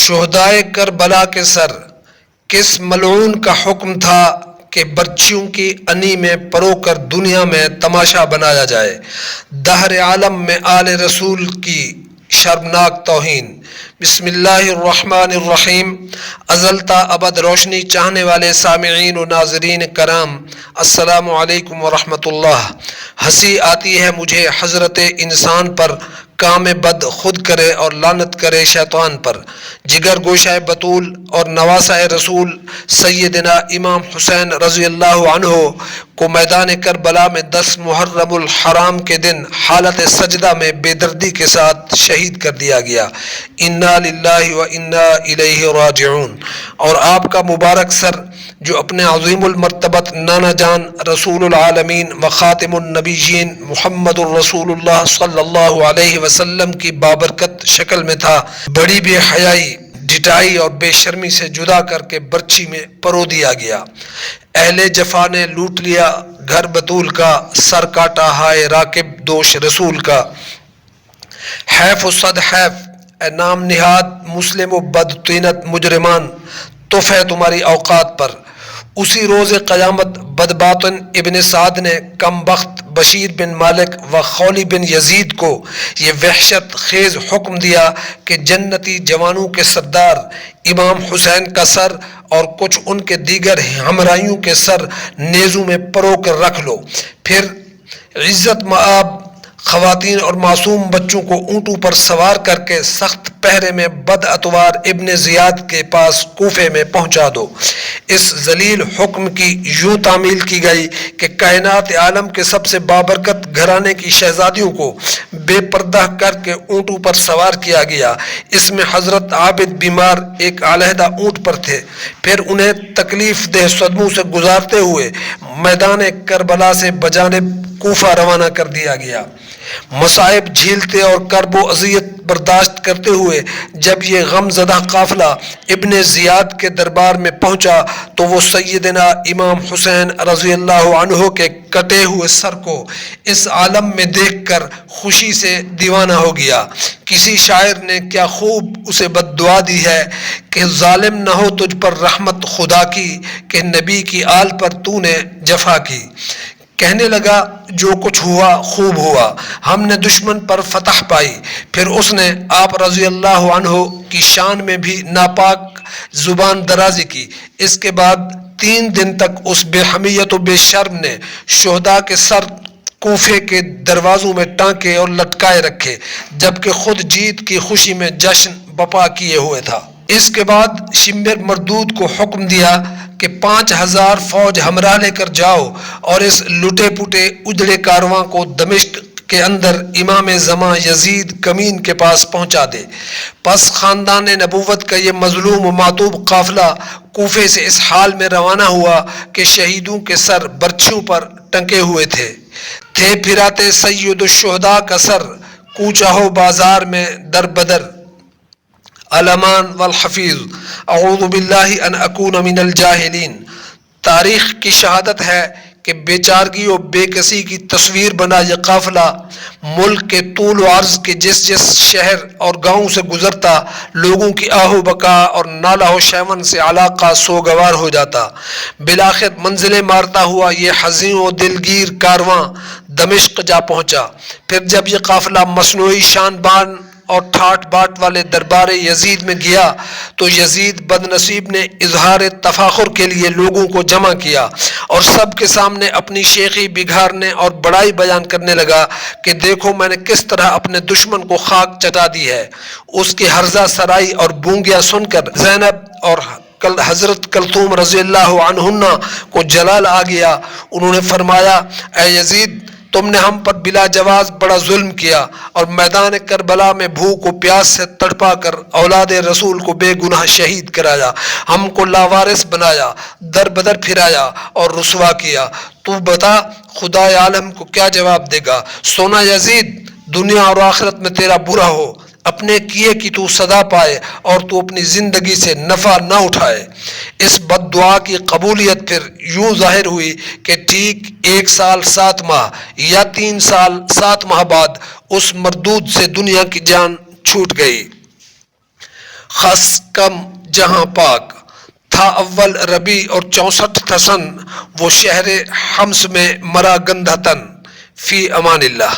شہدائے کربلا کے سر کس ملعون کا حکم تھا کہ برچیوں کی انی میں پرو کر دنیا میں تماشا بنایا جائے؟ دہر عالم میں آل رسول کی شرمناک توہین۔ بسم اللہ الرحمن الرحیم۔ ازل تا ابد روشنی چاہنے والے سامعین و ناظرین کرام، السلام علیکم ورحمۃ اللہ۔ ہنسی آتی ہے مجھے حضرت انسان پر، کام بد خود کرے اور لعنت کرے شیطان پر۔ جگر گوشہ بطول اور نواسہ رسول سیدنا امام حسین رضی اللہ عنہ کو میدان کربلا میں 10 محرم الحرام کے دن حالت سجدہ میں بے دردی کے ساتھ شہید کر دیا گیا۔ انا للہ و انا الیہ راجعون۔ اور آپ کا مبارک سر جو اپنے عظیم المرتبت نانا جان رسول العالمین و خاتم النبیین محمد الرسول اللہ صلی اللہ علیہ وسلم کی بابرکت شکل میں تھا، بڑی بے حیائی، ڈٹائی اور بے شرمی سے جدا کر کے برچی میں پرو دیا گیا۔ اہل جفا نے لوٹ لیا گھر بطول کا، سر کاٹا ہائے راکب دوش رسول کا۔ حیف و صد حیف اے نام نہاد مسلم و بدطینت مجرمان، تف ہے تمہاری اوقات پر۔ اسی روز قیامت بدباطن ابن سعد نے کم بخت بشیر بن مالک و خولی بن یزید کو یہ وحشت خیز حکم دیا کہ جنتی جوانوں کے سردار امام حسین کا سر اور کچھ ان کے دیگر ہمراہیوں کے سر نیزوں میں پرو کر رکھ لو، پھر عزت مآب خواتین اور معصوم بچوں کو اونٹوں پر سوار کر کے سخت پہرے میں بد اتوار ابن زیاد کے پاس کوفے میں پہنچا دو۔ اس ذلیل حکم کی یوں تعمیل کی گئی کہ کائنات عالم کے سب سے بابرکت گھرانے کی شہزادیوں کو بے پردہ کر کے اونٹوں پر سوار کیا گیا۔ اس میں حضرت عابد بیمار ایک علیحدہ اونٹ پر تھے، پھر انہیں تکلیف دہ صدموں سے گزارتے ہوئے میدان کربلا سے بجانب کوفہ روانہ کر دیا گیا۔ مصائب جھیلتے اور کرب و اذیت برداشت کرتے ہوئے جب یہ غم زدہ قافلہ ابن زیاد کے دربار میں پہنچا تو وہ سیدنا امام حسین رضی اللہ عنہ کے کٹے ہوئے سر کو اس عالم میں دیکھ کر خوشی سے دیوانہ ہو گیا۔ کسی شاعر نے کیا خوب اسے بد دعا دی ہے کہ ظالم نہ ہو تجھ پر رحمت خدا کی، کہ نبی کی آل پر تو نے جفا کی۔ کہنے لگا جو کچھ ہوا خوب ہوا، ہم نے دشمن پر فتح پائی۔ پھر اس نے آپ رضی اللہ عنہ کی شان میں بھی ناپاک زبان درازی کی۔ اس کے بعد 3 دن تک اس بے حمیت و بے شرم نے شہداء کے سر کوفے کے دروازوں میں ٹانکے اور لٹکائے رکھے، جبکہ خود جیت کی خوشی میں جشن بپا کیے ہوئے تھا۔ اس کے بعد شمر مردود کو حکم دیا کہ 5000 فوج ہمراہ لے کر جاؤ اور اس لٹے پٹے اجڑے کارواں کو دمشق کے اندر امام زمان یزید کمین کے پاس پہنچا دے۔ پس خاندان نبوت کا یہ مظلوم و معتوب قافلہ کوفے سے اس حال میں روانہ ہوا کہ شہیدوں کے سر برچھیوں پر ٹنگے ہوئے تھے پھراتے سید الشہداء کا سر کوچہ ہو بازار میں در بدر۔ الامان والحفیظ اعوذ باللہ ان اکون من الجاہلین۔ تاریخ کی شہادت ہے کہ بیچارگی و بے کسی کی تصویر بنا یہ قافلہ ملک کے طول و عرض کے جس شہر اور گاؤں سے گزرتا لوگوں کی آہ و بکا اور نالہ و شیون سے علاقہ سوگوار ہو جاتا۔ بلاخر منزلیں مارتا ہوا یہ حزین و دلگیر کارواں دمشق جا پہنچا۔ پھر جب یہ قافلہ مصنوعی شان بان اور ٹھاٹ باٹ والے دربار یزید میں گیا تو یزید بد نصیب نے اظہار تفاخر کے لیے لوگوں کو جمع کیا اور سب کے سامنے اپنی شیخی بگھارنے اور بڑائی بیان کرنے لگا کہ دیکھو میں نے کس طرح اپنے دشمن کو خاک چٹا دی ہے۔ اس کی ہرزہ سرائی اور بونگیاں سن کر زینب اور حضرت کلثوم رضی اللہ عنہن کو جلال آ گیا۔ انہوں نے فرمایا اے یزید، تم نے ہم پر بلا جواز بڑا ظلم کیا اور میدان کربلا میں بھوک و پیاس سے تڑپا کر اولاد رسول کو بے گناہ شہید کرایا، ہم کو لاوارث بنایا، در بدر پھرایا اور رسوا کیا۔ تو بتا خدا عالم کو کیا جواب دے گا؟ سونا یزید، دنیا اور آخرت میں تیرا برا ہو، اپنے کیے کی تو صدا پائے اور تو اپنی زندگی سے نفع نہ اٹھائے۔ اس بد دعا کی قبولیت پھر یوں ظاہر ہوئی کہ ٹھیک 1 سال 7 ماہ یا 3 سال 7 ماہ بعد اس مردود سے دنیا کی جان چھوٹ گئی۔ خاص کم جہاں پاک تھا اول ربی اور 64 تھا سن وہ شہر حمص میں مرا گندہ تن فی امان اللہ.